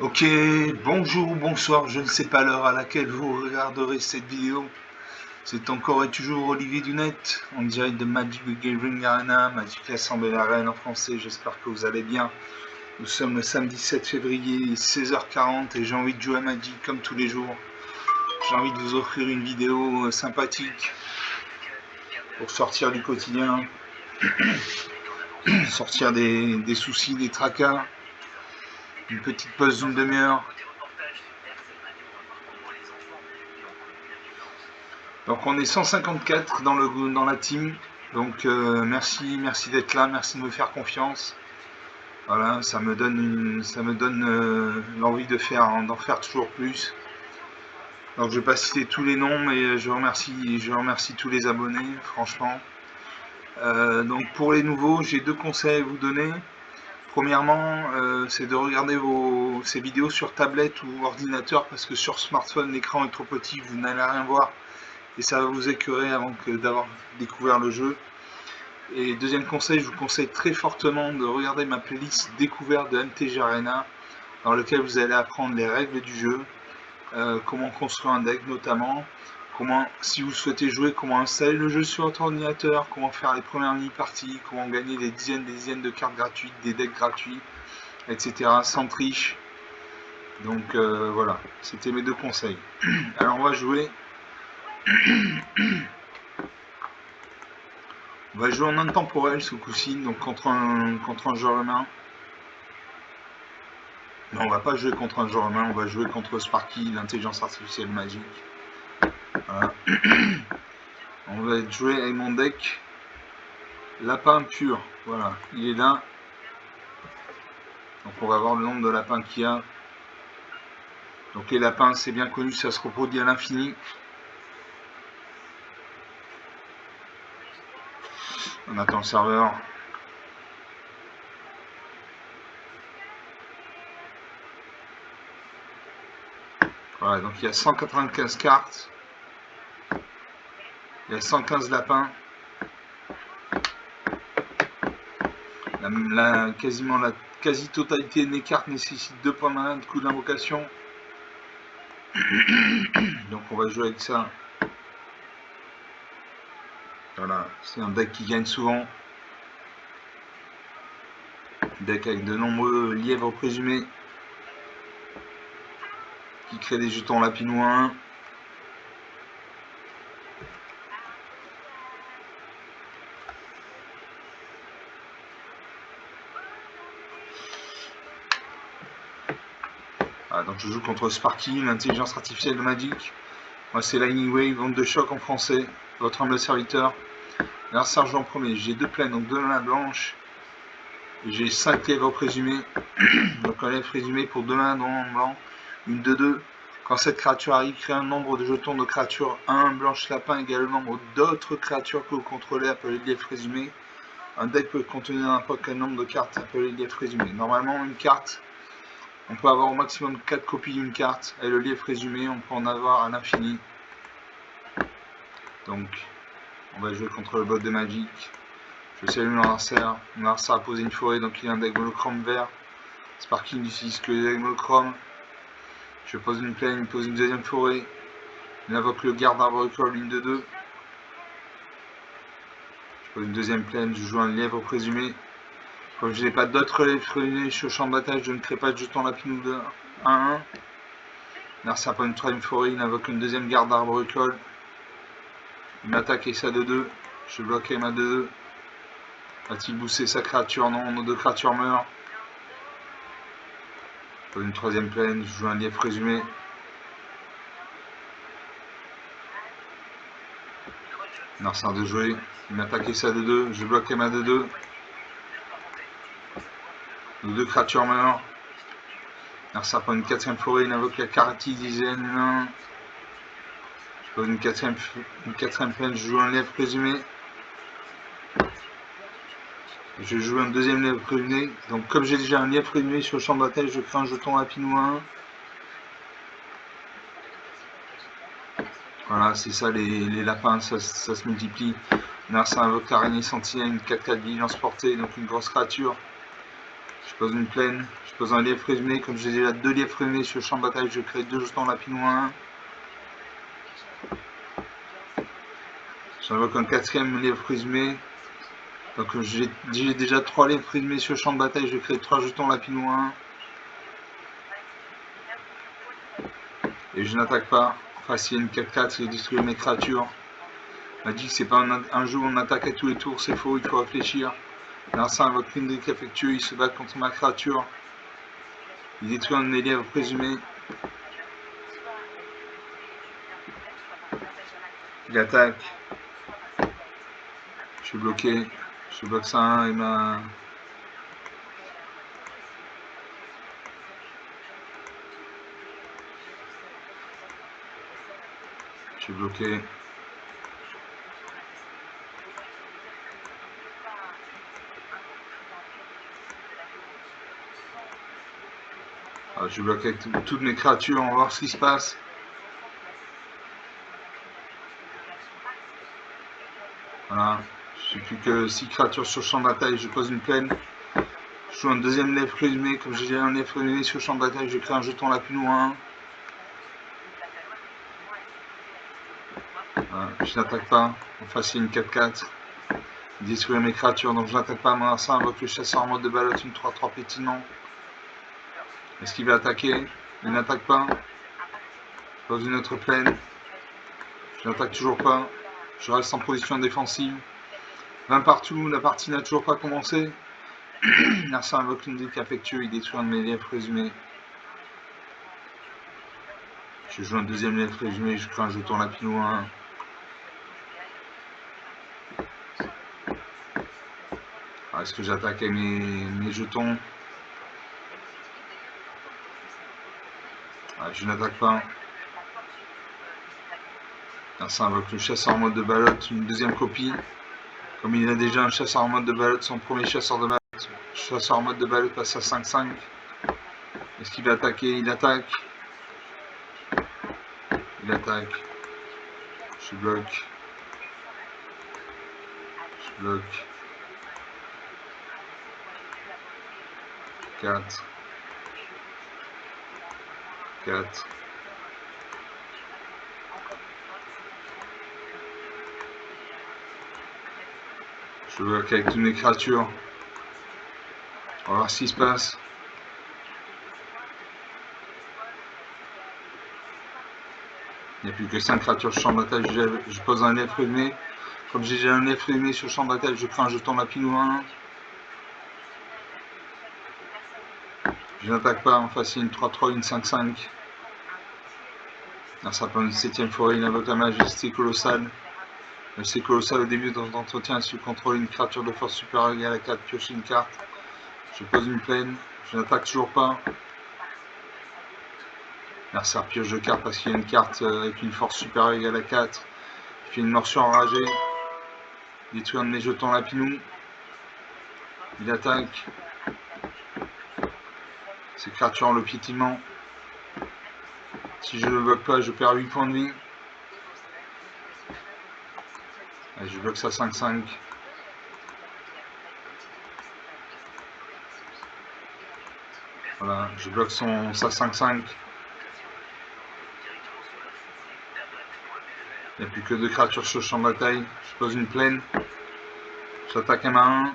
Ok, bonjour ou bonsoir, je ne sais pas l'heure à laquelle vous regarderez cette vidéo. C'est encore et toujours Olivier Dunette, en direct de Magic the Gathering Arena, Magic Assemblée Arena en français, j'espère que vous allez bien. Nous sommes le samedi 7 février, 16h40 et j'ai envie de jouer à Magic comme tous les jours. J'ai envie de vous offrir une vidéo sympathique pour sortir du quotidien, sortir des soucis, des tracas. Une petite pause d'une demi-heure. Donc on est 154 dans la team. Donc merci d'être là, merci de me faire confiance. Voilà, ça me donne l'envie d'en faire toujours plus. Donc je vais pas citer tous les noms, mais je remercie tous les abonnés, franchement. Donc pour les nouveaux, j'ai deux conseils à vous donner. Premièrement, c'est de regarder ces vidéos sur tablette ou ordinateur parce que sur smartphone, l'écran est trop petit, vous n'allez rien voir et ça va vous écœurer avant d'avoir découvert le jeu. Et deuxième conseil, je vous conseille très fortement de regarder ma playlist découverte de MTG Arena dans lequel vous allez apprendre les règles du jeu, comment construire un deck notamment, comment, si vous souhaitez jouer, comment installer le jeu sur votre ordinateur, comment faire les premières mini-parties, comment gagner des dizaines de cartes gratuites, des decks gratuits, etc. sans triche. Donc voilà, c'était mes deux conseils. Alors on va jouer. On va jouer en intemporel ce coup-ci, donc contre un joueur humain. Non, on va pas jouer contre un joueur humain, on va jouer contre Sparky, l'intelligence artificielle magique. Voilà. On va jouer avec mon deck lapin pur. Voilà, il est là. Donc on va voir le nombre de lapins qu'il y a. Donc les lapins, c'est bien connu, ça se reproduit à l'infini. On attend le serveur. Voilà, donc il y a 195 cartes. Il y a 115 lapins. Quasiment la quasi-totalité des cartes nécessite 2 points de mana de coup d'invocation. Donc on va jouer avec ça. Voilà, c'est un deck qui gagne souvent. Deck avec de nombreux lièvres présumés qui créent des jetons lapinois 1. Voilà, donc je joue contre Sparky, l'intelligence artificielle de Magic. Moi c'est Lightning Wave, onde de choc en français, votre humble serviteur. Alors ça je joue en premier, j'ai 2 plaines, donc 2 manas blanches. J'ai 5 lièvres présumés. Donc un lièvre présumé pour 2 manas dans blanc. Une de 2. Quand cette créature arrive, crée un nombre de jetons de créatures 1 blanche lapin égale au nombre d'autres créatures que vous contrôlez appelées lièvre présumé. Un deck peut contenir n'importe quel nombre de cartes appelées lièvre présumé. Normalement une carte, on peut avoir au maximum 4 copies d'une carte. Et le lièvre présumé, on peut en avoir à l'infini. Donc on va jouer contre le bot de Magic. Je salue mon adversaire. Mon adversaire a posé une forêt, donc il a un deck monochrome vert. Sparky n'utilise que les decks monochrome. Je pose une plaine, il pose une deuxième forêt. Il invoque le garde arboricole, ligne de 2. Je pose une deuxième plaine, je joue un lièvre présumé. Comme je n'ai pas d'autres lièvres présumés, je suis au champ de bataille, je ne crée pas de jeton lapinou de 1-1. L'adversaire pose une troisième forêt, il invoque une deuxième garde arboricole. Il m'attaque et ça de 2. Je bloque ma 2-2. Va-t-il booster sa créature? Non, nos 2 créatures meurent. Je pose une troisième plaine, je joue un lièvre présumé. L'adversaire de jouer, il m'attaque et ça de 2. Je bloque ma 2-2. Nos 2 créatures meurent. L'adversaire prend une quatrième forêt, il invoque la Cartesienne. Je pose une quatrième plaine, je joue un lièvre présumé. Je joue un deuxième lièvre présumé. Donc comme j'ai déjà un lièvre présumé sur le champ de bataille, je crée un jeton lapinou 1. Voilà, c'est ça les lapins, ça se multiplie. L'adversaire invoque l'araignée sentinelle, une 4/4 vigilance portée, donc une grosse créature Je pose une plaine, je pose un lièvre résumé. Comme j'ai déjà 2 lièvres résumés sur le champ de bataille, je crée 2 jetons lapino 1. J'invoque un 4e lièvre résumé. Donc j'ai déjà 3 lièvres résumés sur le champ de bataille, je crée 3 jetons lapino 1. Et je n'attaque pas. Enfin, s'il y a une 4-4, il détruit mes créatures. On a dit que c'est pas un jeu où on attaque à tous les tours, c'est faux, il faut réfléchir. L'instinct invoque Lindric affectueux, il se bat contre ma créature. Il détruit un de mes lièvres présumés. Il attaque. Je suis bloqué. Je bloque ça et ma. Je suis bloqué. Alors, je bloque avec toutes mes créatures, on va voir ce qui se passe. Voilà. Je n'ai plus que 6 créatures sur le champ de bataille, je pose une plaine. Je joue un 2e lièvre résumé, comme j'ai déjà un lièvre résumé sur le champ de bataille, je crée un jeton lapino 1. Voilà. Je n'attaque pas, en face il y a une 4-4. Détruire mes créatures, donc je n'attaque pas. Mon instinct invoque le chasseur en mode de balotte, une 3-3 pétinant. Est-ce qu'il va attaquer? Il n'attaque pas. Je pose une autre plaine. Je n'attaque toujours pas. Je reste en position défensive. 20 partout, la partie n'a toujours pas commencé. L'instinct invoque une déque affectueux, il détruit un de mes lièvres résumés. Je joue un 2e lièvre résumé, je crée un jeton lapino 1. Est-ce que j'attaque avec mes jetons? Je n'attaque pas. Ça invoque le chasseur en mode de balotte, une 2e copie. Comme il a déjà un chasseur en mode de balotte, son premier chasseur de balotte. Chasseur en mode de balotte passe à 5-5. Est-ce qu'il va attaquer? Il attaque. Il attaque. Je bloque. Je bloque. 4. 4. Je bloque avec toutes mes créatures. On va voir ce qui se passe. Il n'y a plus que 5 créatures sur le champ de bataille. Je pose un lièvre résumé. Comme j'ai déjà un lièvre résumé sur le champ de bataille, je crée un jeton lapino 1. Je n'attaque pas. En face, il y a une 3-3, une 5-5. Un sapin de 7ème forêt, il invoque la majesté colossale. C'est colossal au début dans l'entretien, si vous contrôlez une créature de force supérieure égale à 4, piochez une carte. Je pose une plaine, je n'attaque toujours pas. Mercer pioche de carte parce qu'il y a une carte avec une force supérieure égale à 4. Il fait une morsure enragée. Il détruit un de mes jetons lapinou. Il attaque. Ces créatures ont le piétinement. Si je ne le bloque pas, je perds 8 points de vie. Allez, je bloque ça 5-5. Voilà, je bloque sa 5-5. Il n'y a plus que 2 créatures sur le champ de bataille. Je pose une plaine. J'attaque un à 1.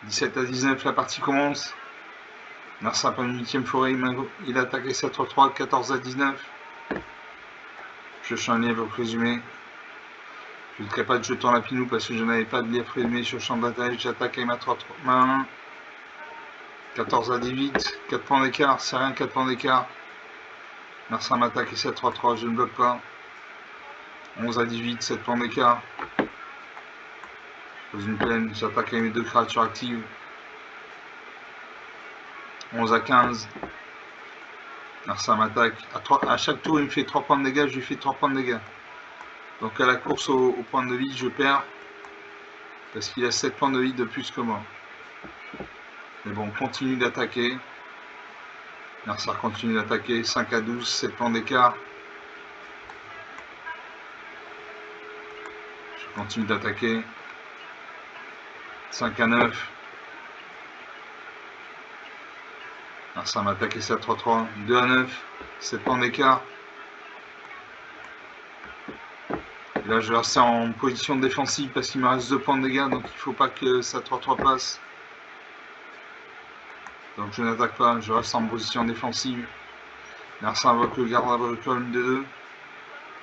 17 à 19, la partie commence. Mercer par une 8ème forêt, il attaque les 7-3, 14 à 19. Je cherche un lièvre résumé. Je ne crée pas de jeton lapinou parce que je n'avais pas de lièvre résumé sur le champ de bataille. J'attaque avec ma 3-3, ma 1. 14 à 18, 4 points d'écart, c'est rien, 4 points d'écart. Mercer m'attaque et 7-3-3, je ne bloque pas. 11 à 18, 7 points d'écart. Je pose une plaine, j'attaque avec mes 2 créatures actives. 11 à 15. Mercer m'attaque. À chaque tour, il me fait 3 points de dégâts, je lui fais 3 points de dégâts. Donc à la course au point de vie, je perds. Parce qu'il a 7 points de vie de plus que moi. Mais bon, on continue d'attaquer. Mercer continue d'attaquer. 5 à 12, 7 points d'écart. Je continue d'attaquer. 5 à 9. Alors ça m'a attaqué ça 3-3. 2 à 9. 7 points d'écart. Et là je vais rester en position défensive parce qu'il me reste 2 points de dégâts. Donc il ne faut pas que ça 3-3 passe. Donc je n'attaque pas. Je reste en position défensive. Merci invoque le garde agricole de 2.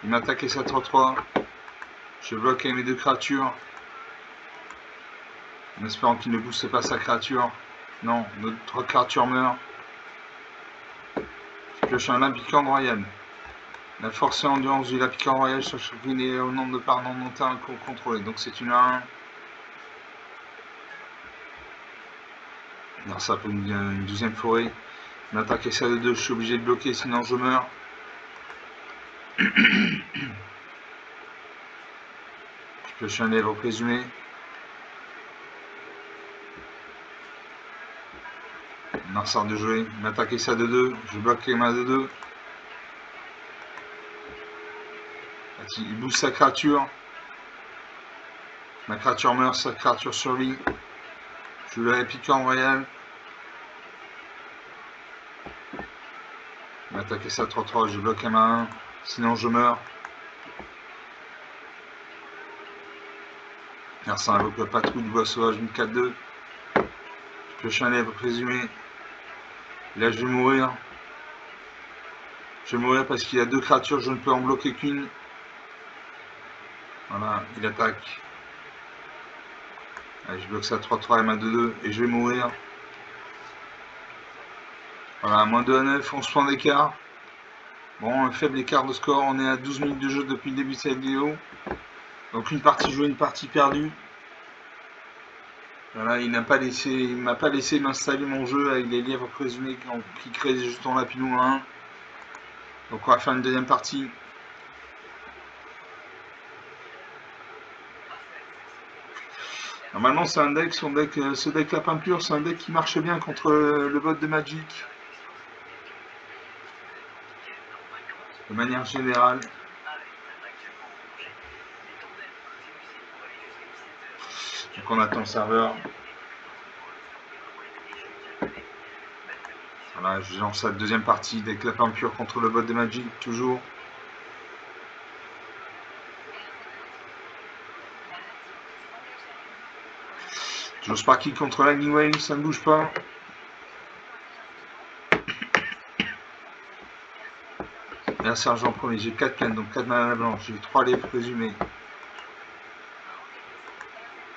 Il m'attaque et ça 3-3. Je bloque avec mes 2 créatures. En espérant qu'il ne booste pas sa créature. Non, notre créature meurt. Je pioche un Lapicorde royal. La force et endurance du Lapicorde royal sur chaque ligne au nombre de parts non montagne contrôlé. Donc c'est une 1. Alors ça peut une 12e forêt. Il m'attaque et ça de 2. Je suis obligé de bloquer sinon je meurs. Je pioche un lèvre présumé. Narsar de jouer, il m'attaque ça de 2, je bloque les mains de 2. Il booste sa créature. Ma créature meurt, sa créature survit. Je lui ai piqué en royal. Il m'attaque ça 3-3, je bloque les mains 1, sinon je meurs. Merci invoque la patrouille du bois sauvage, une 4-2. Je pioche un lèvre présumé. Là je vais mourir. Je vais mourir parce qu'il y a 2 créatures, je ne peux en bloquer qu'une. Voilà, il attaque. Allez, je bloque ça 3-3 et main 2-2 et je vais mourir. Voilà, moins 2 à 9, 11 points d'écart. Bon, un faible écart de score, on est à 12 minutes de jeu depuis le début de cette vidéo. Donc une partie jouée, une partie perdue. Voilà, il m'a pas laissé m'installer mon jeu avec les lièvres présumés qui créent des jetons lapinou 1. Donc on va faire une deuxième partie. Normalement c'est un deck, ce deck lapin pur, c'est un deck qui marche bien contre le bot de Magic. De manière générale. Donc on attend le serveur. Voilà, je lance la deuxième partie, deck lapin pur contre le bot de Magic, toujours. Toujours Sparky contre Lightning Wave, ça ne bouge pas. Et un sergent premier, j'ai 4 plaines, donc 4 mana blanche, j'ai 3 lèvres présumées.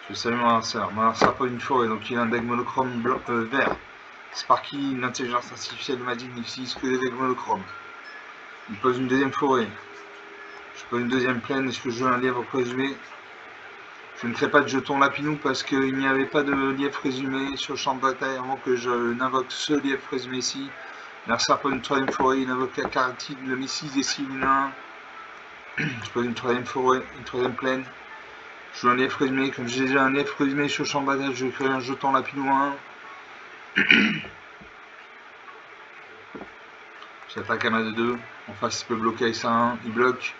Je salue mon lanceur. Mon lanceur pas une forêt, donc il a un deck monochrome vert. Sparky, l'intelligence artificielle de Magic n'utilise que des decks monochromes. Il pose une deuxième forêt. Je pose une deuxième plaine. Est-ce que je joue un lièvre présumé? Je ne crée pas de jeton lapinou parce qu'il n'y avait pas de lièvre présumé sur le champ de bataille avant que je n'invoque ce lièvre présumé ici. L'adversaire pose une troisième forêt, il invoque la carotide, le Mrs. et Cible 1. Je pose une troisième forêt, une troisième plaine. Je joue un lièvre présumé, comme j'ai déjà un lièvre présumé sur le champ de bataille, je crée un jeton lapinou 1. J'attaque à main de 2. En face, il peut bloquer avec ça 1. Il bloque.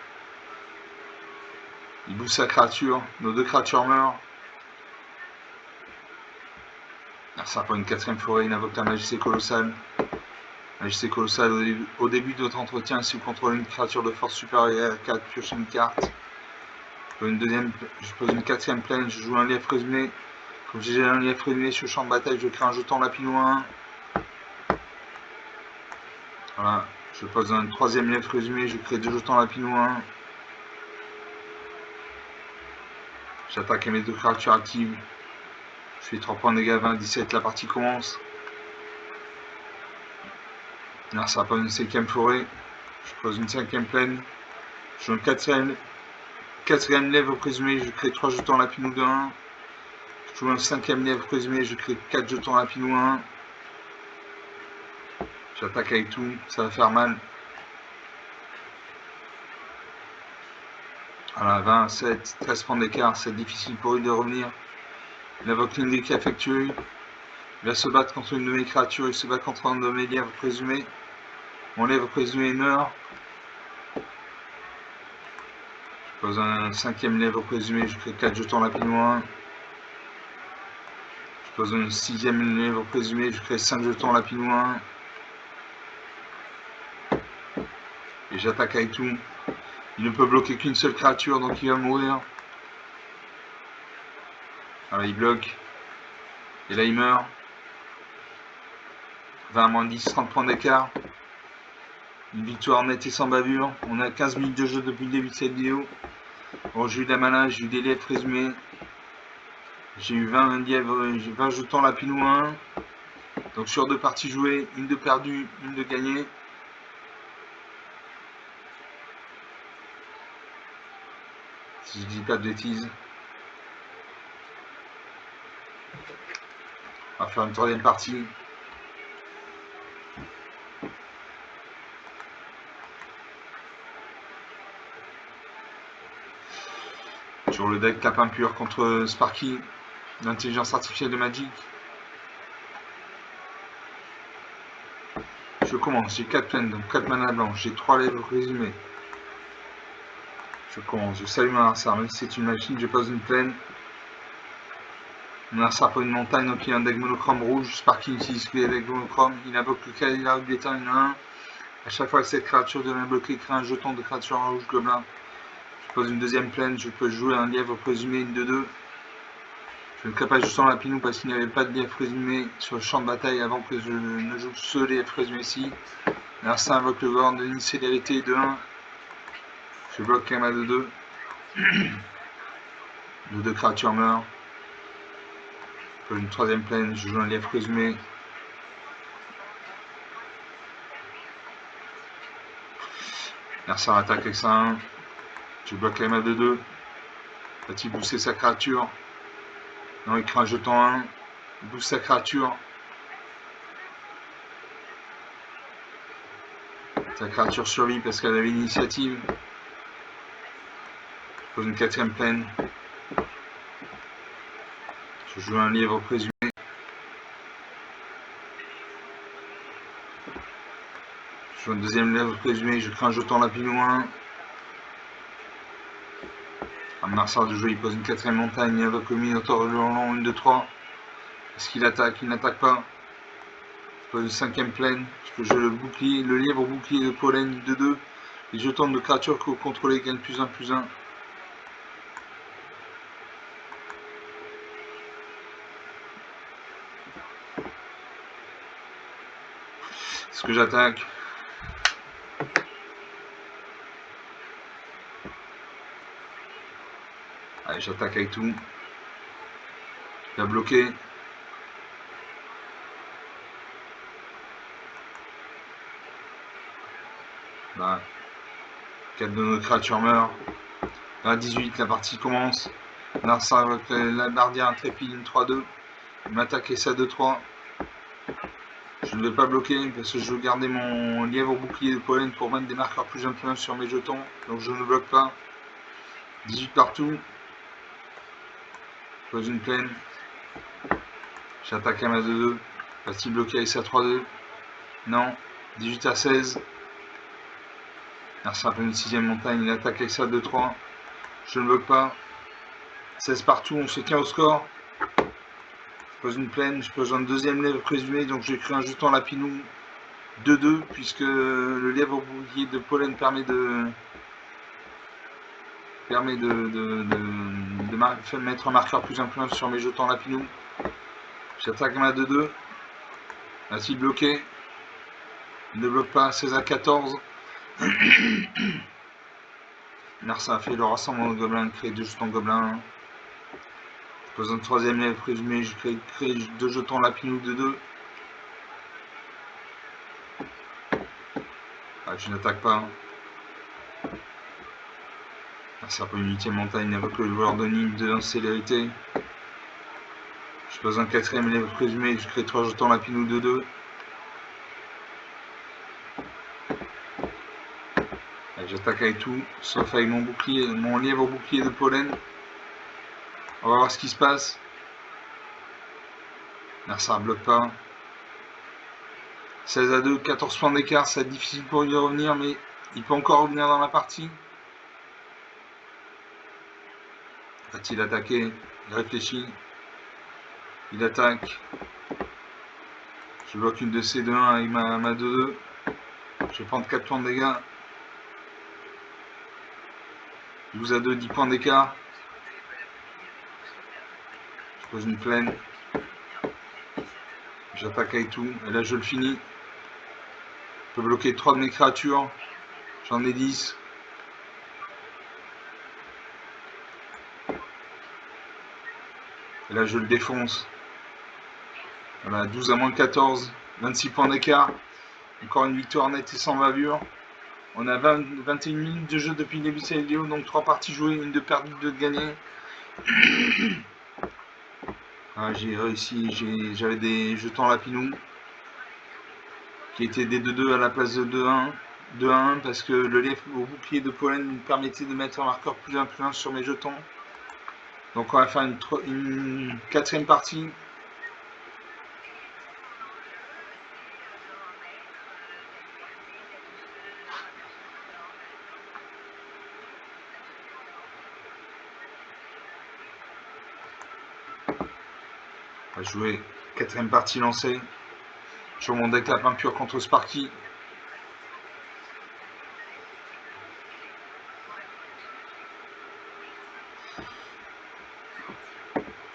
Il booste sa créature. Nos 2 créatures meurent. Ça prend une 4ème forêt. Il invoque la majesté colossale. Majesté colossale, au début de votre entretien, si vous contrôlez une créature de force supérieure à 4, piochez une carte. Je pose une 4ème plaine. Je joue un lièvre présumé. Comme j'ai déjà un lièvre présumé sur le champ de bataille, je crée un jeton lapinou 1. Voilà, je pose un 3ème lièvre présumé, je crée 2 jetons lapinou 1. J'attaque à mes 2 créatures actives. Je fais 3 points de dégâts, 20, 17, la partie commence. Là, ça va pas une 5ème forêt. Je pose une 5ème plaine. Je joue un 4ème lièvre présumé, je crée 3 jetons lapinou de 1. Je joue un 5ème lièvre présumé, je crée 4 jetons lapinou 1. J'attaque avec tout, ça va faire mal. Voilà, 20, 7, 13 points d'écart, c'est difficile pour lui de revenir. Il invoque l'une qui affectueux. Il va se battre contre une de mes créatures, il se bat contre un de mes lièvres présumés. Mon lièvre présumé meurt. Je pose un 5ème lièvre présumé, je crée 4 jetons lapinou 1. Je pose un 6ème lièvre présumé, je crée 5 jetons lapinou 1. Et j'attaque avec tout. Il ne peut bloquer qu'une seule créature, donc il va mourir. Voilà, il bloque. Et là, il meurt. 20 moins 10, 30 points d'écart. Une victoire nette et sans bavure. On a 15 minutes de jeu depuis le début de cette vidéo. Bon, j'ai eu de la mana, j'ai eu des lièvres résumés. J'ai eu 20 lièvres, 20 jetons lapinou 1. Donc sur 2 parties jouées, une de perdue, une de gagnée. Si je dis pas de bêtises. On va faire une 3e partie. Sur le deck Lapin Pur contre Sparky, l'intelligence artificielle de Magic. Je commence, j'ai 4 plaines, donc 4 mana blanches, j'ai 3 lèvres résumées. Je commence, je salue mon adversaire, même si c'est une machine, je pose une plaine. Mon adversaire pour une montagne, donc il y a un deck monochrome rouge. Sparky utilise les decks monochrome, il invoque le Cadillac d'état 1. À chaque fois que cette créature devient bloquée, crée un jeton de créature rouge gobelin. Je pose une 2e plaine, je peux jouer un lièvre présumé, une 2-2. Je ne crée pas juste en lapinou parce qu'il n'y avait pas de lièvre présumé sur le champ de bataille avant que je ne joue ce lièvre présumé ici. L'adversaire invoque le Gordon de célérité de 1. Je bloque quand même à 2-2. Nos 2 créatures meurent. Je pose une 3e plaine, je joue un lièvre présumé. L'adversaire attaque avec ça 1. Je bloque quand même à 2-2. Va-t-il booster sa créature? Non, il crée un jeton 1. Il booste sa créature. Sa créature survit parce qu'elle avait l'initiative. Je pose une 4e plaine. Je joue un lièvre présumé. Je joue un 2e lièvre présumé. Je crée un jeton lapinou 1. Un adversaire de jeu, il pose une 4e montagne. Il invoque le Minotaure long, une de 3. Est-ce qu'il attaque? Il n'attaque pas. Je pose une 5e plaine. Je peux jouer le bouclier, le lièvre bouclier de pollen de 2. Les jetons de créatures que vous contrôlez gagnent +1/+1. Est-ce que j'attaque? Allez, j'attaque avec tout. Il a bloqué. Bah, 4 de nos créatures meurent. À 18, la partie commence. L'adversaire avec la bardière intrépide, une 3-2. Il m'attaque et ça 2-3. Je ne vais pas bloquer parce que je veux garder mon lièvre bouclier de pollen pour mettre des marqueurs +1/+1 sur mes jetons. Donc je ne bloque pas. 18 partout. Je pose une plaine. J'attaque à ma 2-2. Va-t-il bloquer avec sa 3-2? Non. 18 à 16. L'adversaire a une 6e montagne. Il attaque avec sa 2-3. Je ne bloque pas. 16 partout. On se tient au score. Je pose une plaine. Je pose un 2e lièvre présumé. Donc j'ai créé un jeton lapinou 2-2 puisque le lièvre bouclier de pollen permet de mettre un marqueur +1/+1 sur mes jetons lapinou. J'attaque ma 2-2. Va-t-il bloquer? Il ne bloque pas. 16 à 14. Narsa a fait le rassemblement de gobelins, crée 2 jetons gobelins. Je pose un 3e lièvre présumé, je crée 2 jetons lapinou de 2. Ah, je n'attaque pas. Narsa a pas une 8e montagne avec le joueur de Nîmes de célérité. Je pose un 4e lièvre présumé, je crée 3 jetons lapinou de 2. J'attaque avec tout, sauf avec mon bouclier, mon lièvre bouclier de pollen. On va voir ce qui se passe. Narsa ne bloque pas. 16 à 2, 14 points d'écart, c'est difficile pour lui de revenir, mais il peut encore revenir dans la partie. Va-t-il attaquer? Il réfléchit. Il attaque. Je bloque une de ces 2-1 avec ma 2-2. Je vais prendre 4 points de dégâts. 12-2, 10 points d'écart. Je pose une plaine. J'attaque avec tout. Et là, je le finis. Je peux bloquer 3 de mes créatures. J'en ai 10. Et là, je le défonce. Voilà, 12 à moins 14. 26 points d'écart. Encore une victoire nette et sans bavure. On a 21 minutes de jeu depuis le début de cette vidéo. Donc 3 parties jouées, une de perdue, 2 de gagnées. Ah, j'ai réussi. J'avais des jetons lapinou qui étaient des 2-2 à la place de 2-1. 2-1 parce que le lièvre au bouclier de pollen me permettait de mettre un marqueur +1/+1 sur mes jetons. Donc on va faire une quatrième partie. On va jouer quatrième partie lancée. Sur mon deck lapin pur contre Sparky.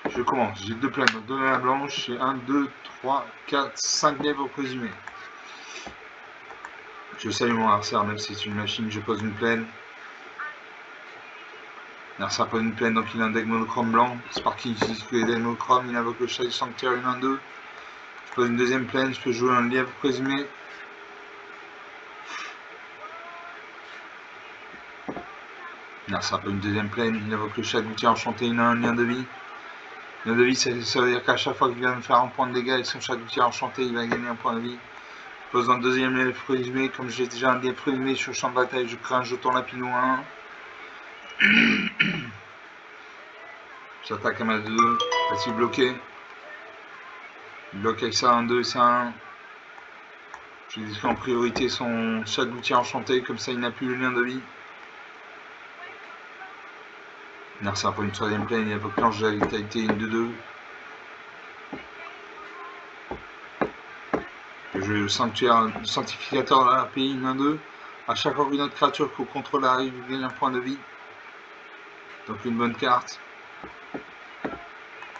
Je commence. J'ai 2 plaines, 2 à la blanche. J'ai 1, 2, 3, 4, 5 lièvres présumés. Je salue mon adversaire, même si c'est une machine, je pose une plaine. L'adversaire pose une plaine, donc il a un deck monochrome blanc. Sparky utilise que les decks monochrome, il invoque le chat du sanctuaire, une 1-2. Je pose une deuxième plaine, je peux jouer un lièvre présumé. L'adversaire pose une deuxième plaine, il invoque le chat du enchanté, une 1, lien de vie. Lien de vie, ça veut dire qu'à chaque fois qu'il vient de faire un point de dégâts avec son chat du enchanté, il va gagner un point de vie. Je pose un deuxième lièvre présumé, comme j'ai déjà un lièvre présumé sur le champ de bataille, je crée un jeton lapinou 1. J'attaque à ma 2, facile bloqué. Il bloque avec ça, 1-2 et ça 1. Je détruis en priorité son chat d'outil enchanté, comme ça il n'a plus le lien de vie. L'adversaire pour une troisième plaine, il invoque l'ange de la vitalité, une 2-2. Je joue le sanctuaire, le sanctificateur de la RPI, une 1-2. A chaque fois qu'une autre créature qu'on contrôle arrive, il gagne un point de vie. Donc une bonne carte.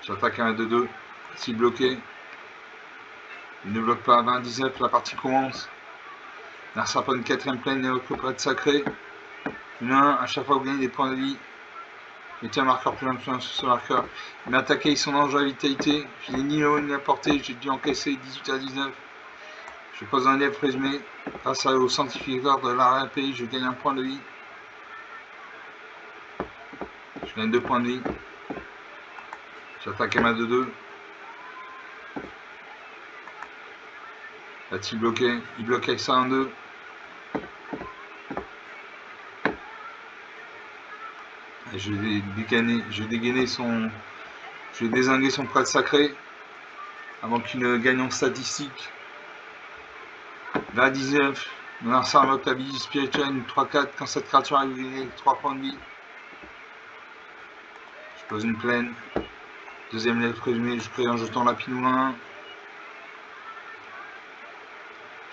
J'attaque à un 2-2. Facile bloqué. Il ne bloque pas à 20-19, la partie commence. L'adversaire pour une quatrième plaine, il invoque le prêtre sacré. Une 1, à chaque fois que vous gagnez des points de vie. Mettez un marqueur +1/+1 sur ce marqueur. Il m'a attaqué avec son ange de la vitalité. Je n'ai ni haut ni à portée, j'ai dû encaisser 18 à 19. Je pose un lièvre présumé. Grâce au sanctificateur de la RPI, je gagne un point de vie. Je gagne 2 points de vie. J'attaque à ma 2-2. A-t-il bloqué? Il bloque avec ça 1-2. Je vais dégainer son. Je vais dézinguer son prêtre sacré. Avant qu'il ne gagne en statistique. Là 19. Mon adversaire invoque la vie spirituelle, une 3-4. Quand cette créature arrive, il gagne 3 points de vie. Je pose une plaine. Deuxième lièvre présumé, je crée un jeton lapinou 1.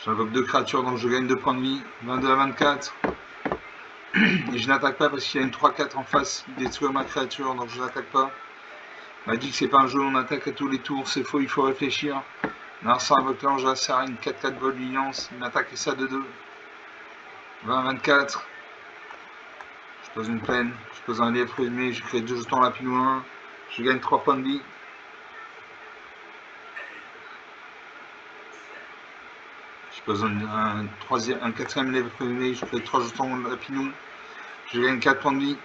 J'invoque 2 créatures, donc je gagne 2 points de vie. 22 à 24. Et je n'attaque pas parce qu'il y a une 3-4 en face. Il détruit ma créature, donc je n'attaque pas. On m'a dit que c'est pas un jeu, on attaque à tous les tours. C'est faux, il faut réfléchir. L'adversaire invoque l'ange de la serre, une 4-4 Volviance. Il m'attaque et ça de 2. 20 à 24. Je pose une plaine. Je pose un lièvre présumé. Je crée 2 jetons lapinou 1. Je gagne 3 points de vie. Je pose un quatrième lièvre présumé. Je crée 3 jetons lapinou. Je gagne 4 points de vie.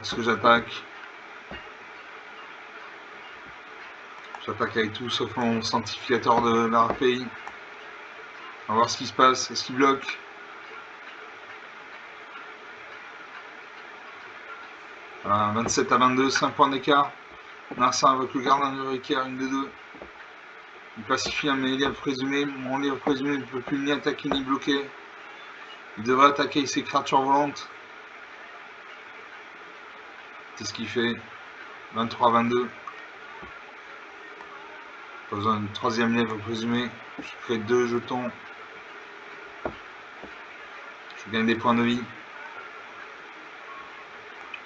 Est-ce que j'attaque? J'attaque avec tout sauf mon sanctificateur de la RPI. On va voir ce qui se passe. Est-ce qu'il bloque? Voilà, 27 à 22, 5 points d'écart. Narsa invoque le gardien de Ricaire, une de 2. Il pacifie un mes lièvres présumés. Mon lièvre présumé ne peut plus ni attaquer ni bloquer. Il devrait attaquer ses créatures volantes. C'est ce qu'il fait. 23 à 22. Pas besoin d'une troisième lièvre présumée. Je crée 2 jetons. gagne des points de vie.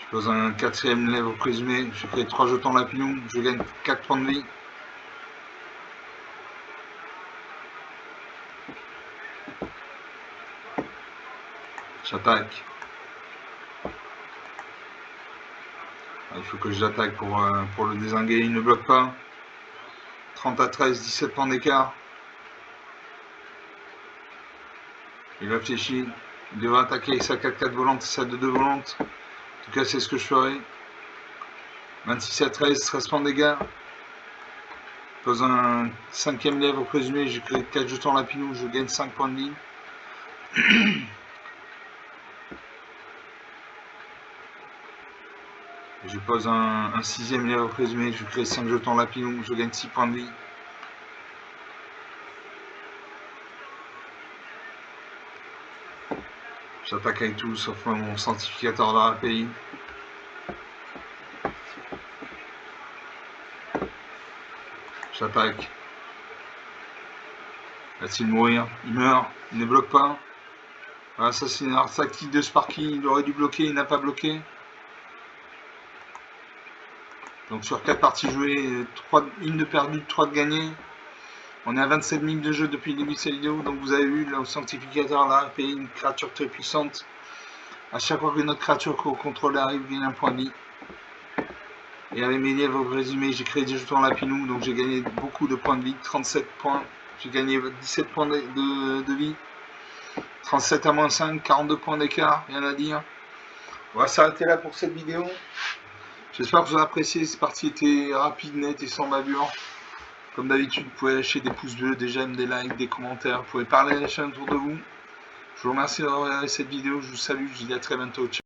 Je pose un 4e lèvre présumé, je crée 3 jetons lapillons, je gagne 4 points de vie. J'attaque. Il faut que j'attaque pour le dézinguer, il ne bloque pas. 30 à 13, 17 points d'écart. Il réfléchit, il devrait attaquer avec sa 4-4 volante et sa 2-2 volante. En tout cas, c'est ce que je ferai. 26 à 13, 13 points de dégâts. Je pose un 5e lèvre présumé, j'ai créé 4 jetons lapillons, je gagne 5 points de vie. Je pose un 6e lèvre présumé, je crée 5 jetons lapillons, je gagne 6 points de vie. J'attaque avec tout sauf mon sanctificateur de l'API. J'attaque. Va-t-il mourir? Il meurt, il ne bloque pas. Voilà, ça c'est une arme tactique de Sparky, il aurait dû bloquer, il n'a pas bloqué. Donc sur 4 parties jouées, 1 de perdue, 3 de gagnées. On est à 27 minutes de jeu depuis le début de cette vidéo, donc vous avez vu, le sanctificateur là, paye une créature très puissante. À chaque fois que notre créature contrôle arrive, il gagne un point de vie. Et avec mes lièvres résumés, j'ai créé des jetons lapinou, donc j'ai gagné beaucoup de points de vie, 37 points. J'ai gagné 17 points de vie. 37 à moins 5, 42 points d'écart, rien à dire. On va s'arrêter là pour cette vidéo. J'espère que vous avez apprécié, cette partie était rapide, nette et sans bavure. Comme d'habitude, vous pouvez lâcher des pouces bleus, des j'aime, des likes, des commentaires. Vous pouvez parler à la chaîne autour de vous. Je vous remercie d'avoir regardé cette vidéo, je vous salue, je vous dis à très bientôt. Ciao.